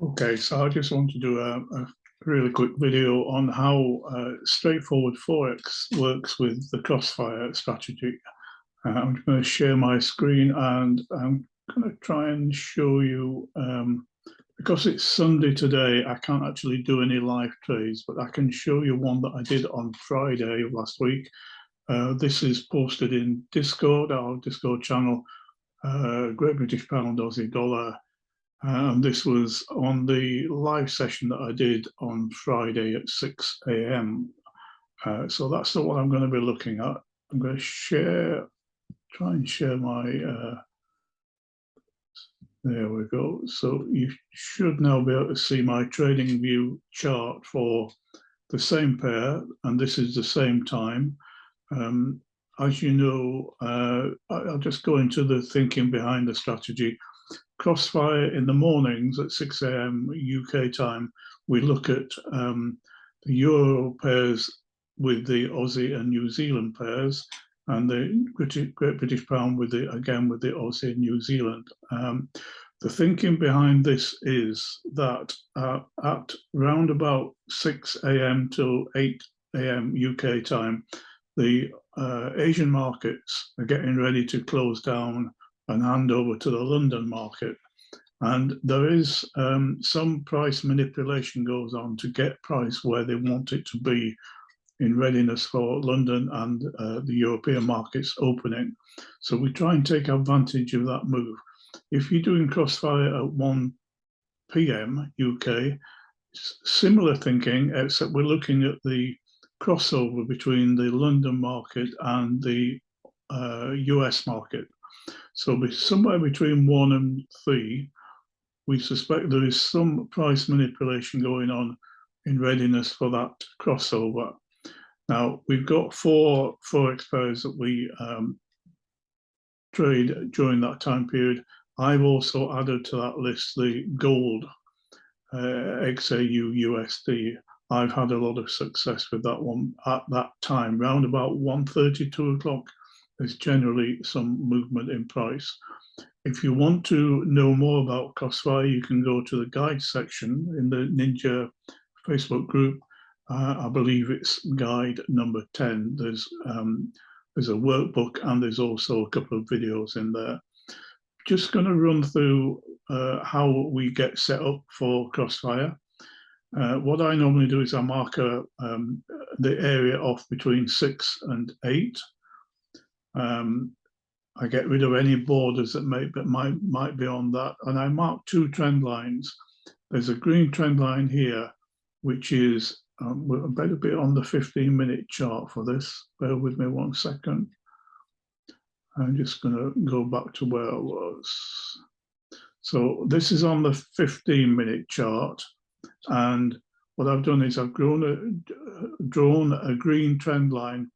Okay, so I just want to do a really quick video on how straightforward Forex works with the Crossfire strategy. I'm going to share my screen and I'm going to try and show you, because it's Sunday today, I can't actually do any live trades, but I can show you one that I did on Friday of last week. This is posted in Discord, our Discord channel, Great British Pound, Aussie Dollar. And this was on the live session that I did on Friday at 6 a.m. So that's the one I'm going to be looking at. I'm going to try and share my, there we go. So you should now be able to see my trading view chart for the same pair, and this is the same time. As you know, I'll just go into the thinking behind the strategy. Crossfire in the mornings at 6 a.m. UK time, we look at the Euro pairs with the Aussie and New Zealand pairs, and the Great British Pound with the Aussie and New Zealand. The thinking behind this is that at round about 6 a.m. till 8 a.m. UK time, the Asian markets are getting ready to close down and hand over to the London market. And there is some price manipulation goes on to get price where they want it to be in readiness for London and the European markets opening. So we try and take advantage of that move. If you're doing Crossfire at 1 p.m. UK, similar thinking, except we're looking at the crossover between the London market and the US market. So somewhere between 1 and 3, we suspect there is some price manipulation going on in readiness for that crossover. Now, we've got 4 Forex pairs that we trade during that time period. I've also added to that list the gold XAU USD. I've had a lot of success with that one at that time, round about 1:30, 2 o'clock. There's generally some movement in price. If you want to know more about Crossfire, you can go to the guide section in the Ninja Facebook group. I believe it's guide number 10. There's a workbook and there's also a couple of videos in there. Just going to run through how we get set up for Crossfire. What I normally do is I mark the area off between 6 and 8. I get rid of any borders that might be on that, and I mark 2 trend lines. There's a green trend line here, which is we're better be on the 15-minute chart for this. Bear with me 1 second. I'm just going to go back to where I was. So this is on the 15-minute chart, and what I've done is I've drawn a green trend line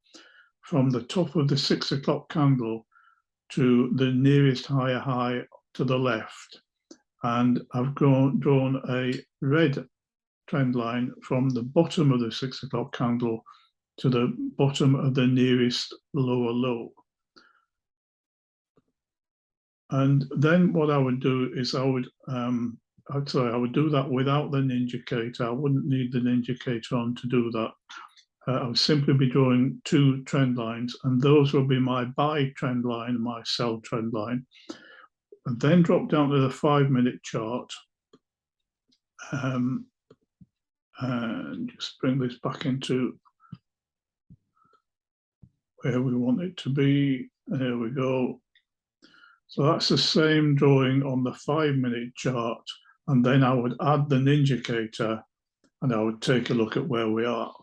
from the top of the 6 o'clock candle to the nearest higher high to the left. And I've drawn a red trend line from the bottom of the 6 o'clock candle to the bottom of the nearest lower low. And then what I would do is I would do that without the Ninjacator. I wouldn't need the Ninjacator on to do that. I would simply be drawing 2 trend lines, and those will be my buy trend line and my sell trend line. And then drop down to the 5-minute chart, and just bring this back into where we want it to be. There we go. So that's the same drawing on the 5-minute chart, and then I would add the Ninjacator, and I would take a look at where we are.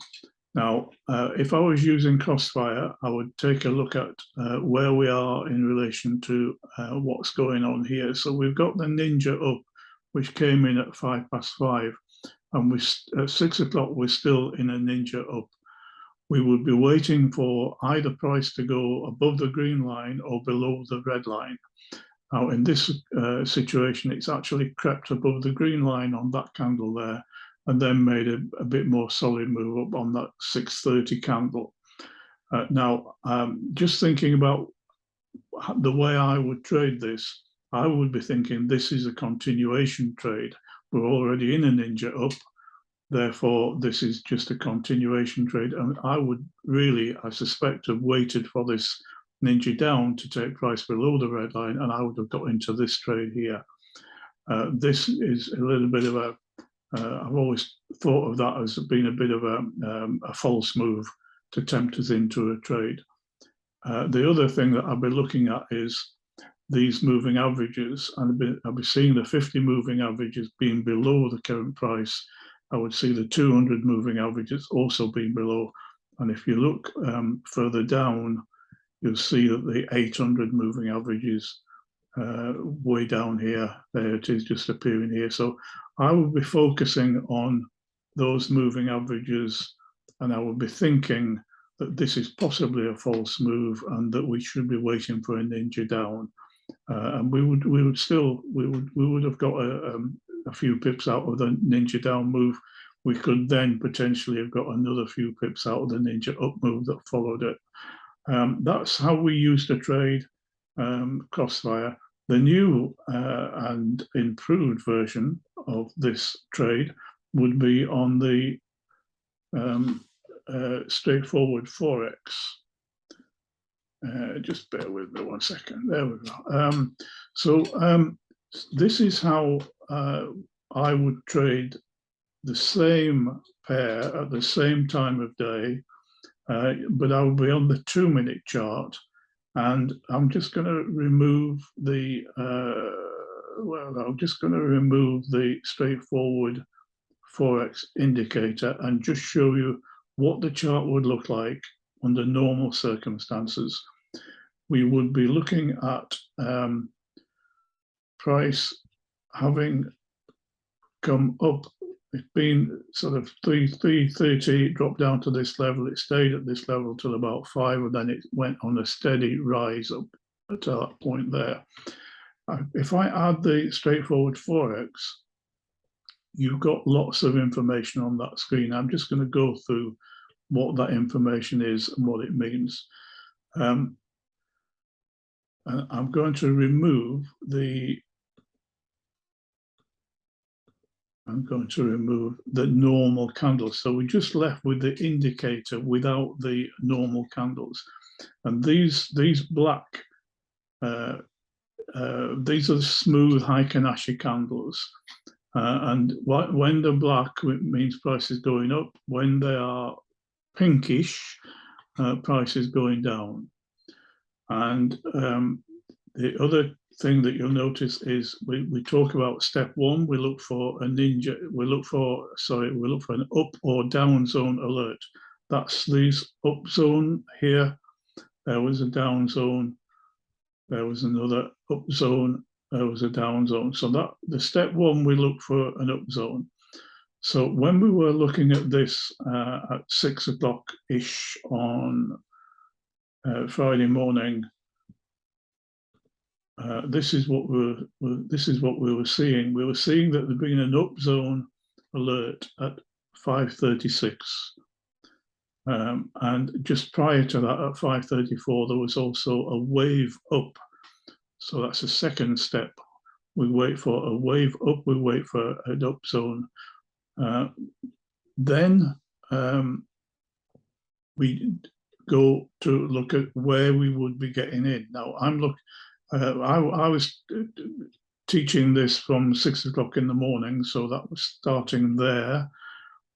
Now, if I was using Crossfire, I would take a look at where we are in relation to what's going on here. So we've got the Ninja up, which came in at 5:05, and at 6 o'clock, we're still in a Ninja up. We would be waiting for either price to go above the green line or below the red line. Now, in this situation, it's actually crept above the green line on that candle there, and then made a bit more solid move up on that 6:30 candle. Now, just thinking about the way I would trade this, I would be thinking this is a continuation trade. we're already in a ninja up. Therefore, this is just a continuation trade. And I would really, I suspect, have waited for this ninja down to take price below the red line, and I would have got into this trade here. This is a little bit of a, I've always thought of that as being a bit of a false move to tempt us into a trade. The other thing that I'll be looking at is these moving averages, and I'll be seeing the 50 moving averages being below the current price. I would see the 200 moving averages also being below. And if you look further down, you'll see that the 800 moving averages way down here, there it is just appearing here. So I will be focusing on those moving averages, and I will be thinking that this is possibly a false move and that we should be waiting for a ninja down. And we would have got a few pips out of the ninja down move. We could then potentially have got another few pips out of the ninja up move that followed it. That's how we used to trade Crossfire. The new and improved version of this trade would be on the straightforward Forex. Just bear with me 1 second. There we go. This is how I would trade the same pair at the same time of day, but I will be on the 2-minute chart, and I'm just going to remove the straightforward Forex indicator and just show you what the chart would look like under normal circumstances. We would be looking at price having come up. It's been sort of 330, dropped down to this level. It stayed at this level till about 5, and then it went on a steady rise up at that point there. If I add the straightforward Forex, you've got lots of information on that screen. I'm just going to go through what that information is and what it means. And I'm going to remove the normal candles. So we're just left with the indicator without the normal candles. And these black, these are smooth Heikin-Ashi candles. And when they're black, it means price is going up. When they are pinkish, price is going down. And the other thing that you'll notice is we talk about step 1. We look for a ninja. We look for an up or down zone alert. That's these up zone here. There was a down zone. There was another up zone. There was a down zone. So that the step 1, we look for an up zone. So when we were looking at this at 6 o'clock-ish on Friday morning, this is what we were seeing. We were seeing that there'd been an up zone alert at 5:36, and just prior to that, at 5:34, there was also a wave up. So that's a second step. We wait for a wave up. We wait for an up zone. Then we go to look at where we would be getting in. Now I was teaching this from 6 o'clock in the morning, so that was starting there.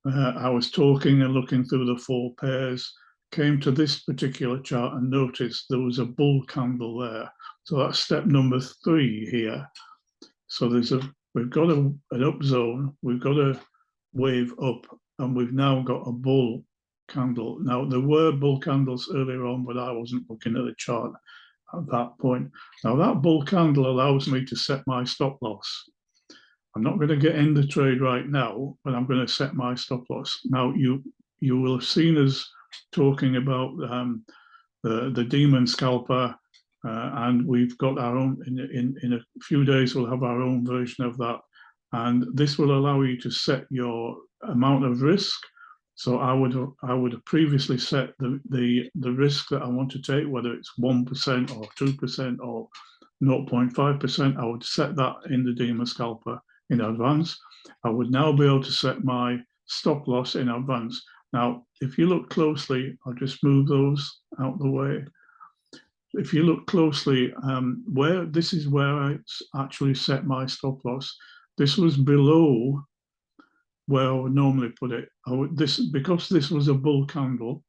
I was talking and looking through the 4 pairs, came to this particular chart and noticed there was a bull candle there. So that's step number 3 here. So we've got an up zone, we've got a wave up, and we've now got a bull candle. Now there were bull candles earlier on, but I wasn't looking at the chart at that point. Now that bull candle allows me to set my stop loss. I'm not going to get in the trade right now, but I'm going to set my stop loss. Now you will have seen us talking about the demon scalper, and we've got our own. In a few days, we'll have our own version of that, and this will allow you to set your amount of risk. So I would have previously set the risk that I want to take, whether it's 1% or 2% or 0.5%. I would set that in the demon scalper, in advance. I would now be able to set my stop loss in advance. Now, if you look closely, I'll just move those out of the way. If you look closely, this is where I actually set my stop loss. This was below where I would normally put it. Because this was a bull candle.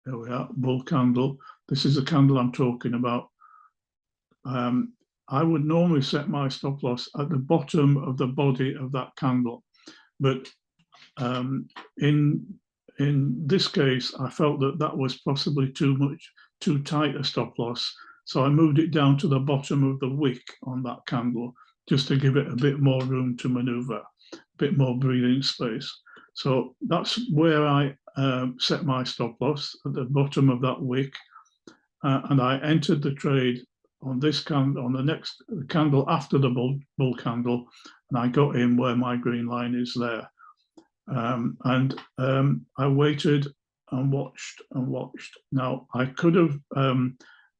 There we are, bull candle. This is the candle I'm talking about. I would normally set my stop loss at the bottom of the body of that candle, but in this case, I felt that that was possibly too tight a stop loss. So I moved it down to the bottom of the wick on that candle, just to give it a bit more room to maneuver, a bit more breathing space. So that's where I set my stop loss, at the bottom of that wick. And I entered the trade on this candle, on the next candle after the bull candle, and I got in where my green line is there. I waited and watched and watched. Now, I could have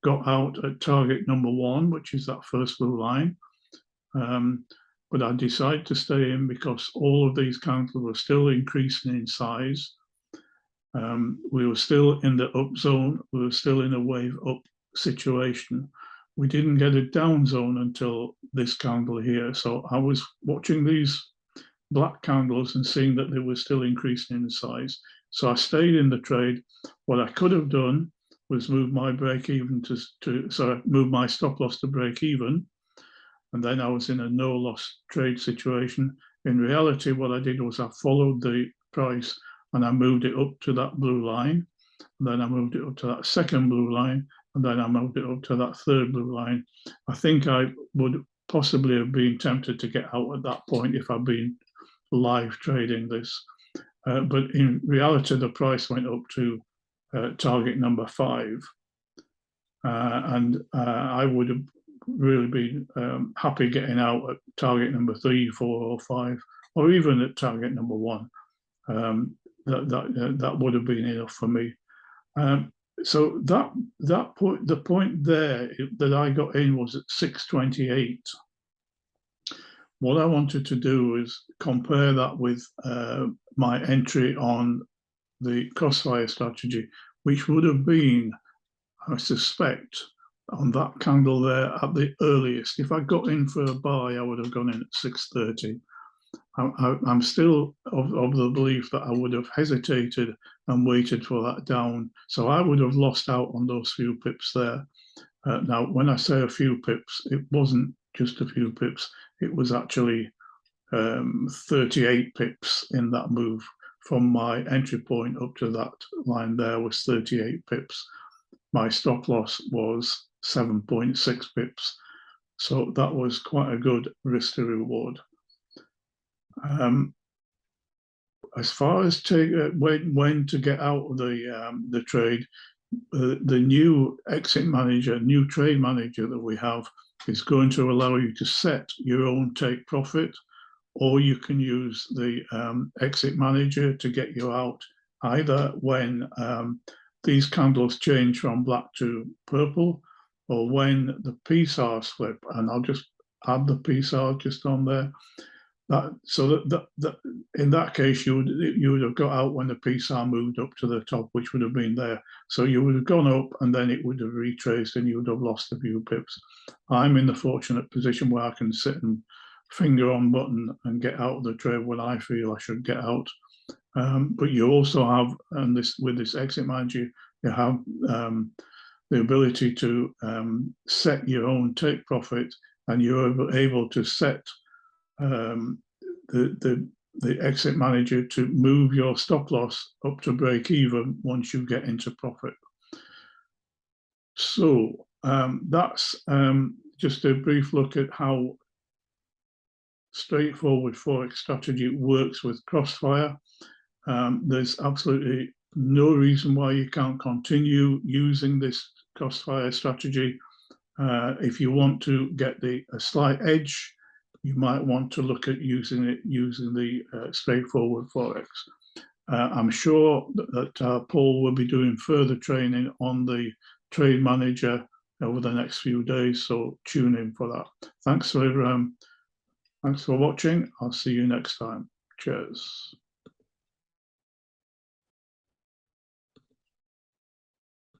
got out at target number 1, which is that first blue line, but I decided to stay in because all of these candles were still increasing in size. We were still in the up zone. We were still in a wave up situation. We didn't get a down zone until this candle here. So I was watching these black candles and seeing that they were still increasing in size. So I stayed in the trade. What I could have done was move my break even move my stop loss to break even. And then I was in a no loss trade situation. In reality, what I did was I followed the price and I moved it up to that blue line. And then I moved it up to that second blue line. And then I moved it up to that third blue line. I think I would possibly have been tempted to get out at that point if I'd been live trading this. But in reality, the price went up to target number 5. I would have really been happy getting out at target number 3, 4, or 5, or even at target number 1. That would have been enough for me. So the point there that I got in was at 628. What I wanted to do is compare that with my entry on the Crossfire strategy, which would have been, I suspect, on that candle there at the earliest. If I got in for a buy, I would have gone in at 630. I'm still of the belief that I would have hesitated and waited for that down. So I would have lost out on those few pips there. Now, when I say a few pips, it wasn't just a few pips. It was actually 38 pips in that move. From my entry point up to that line there was 38 pips. My stop loss was 7.6 pips. So that was quite a good risk to reward. As far as when to get out of the trade, the new exit manager, new trade manager that we have is going to allow you to set your own take profit, or you can use the exit manager to get you out either when these candles change from black to purple, or when the PSARs flip. And I'll just add the PSAR just on there. So that in that case, you would have got out when the PSAR moved up to the top, which would have been there. So you would have gone up and then it would have retraced and you would have lost a few pips. I'm in the fortunate position where I can sit and finger on button and get out of the trade when I feel I should get out. But you also have, and with this exit manager, you have the ability to set your own take profit, and you're able to set the exit manager to move your stop loss up to break even once you get into profit. So that's just a brief look at how straightforward Forex strategy works with Crossfire. There's absolutely no reason why you can't continue using this Crossfire strategy. If you want to get a slight edge, you might want to look at using the straightforward Forex. I'm sure that Paul will be doing further training on the trade manager over the next few days, so tune in for that. Thanks for Thanks for watching. I'll see you next time. Cheers.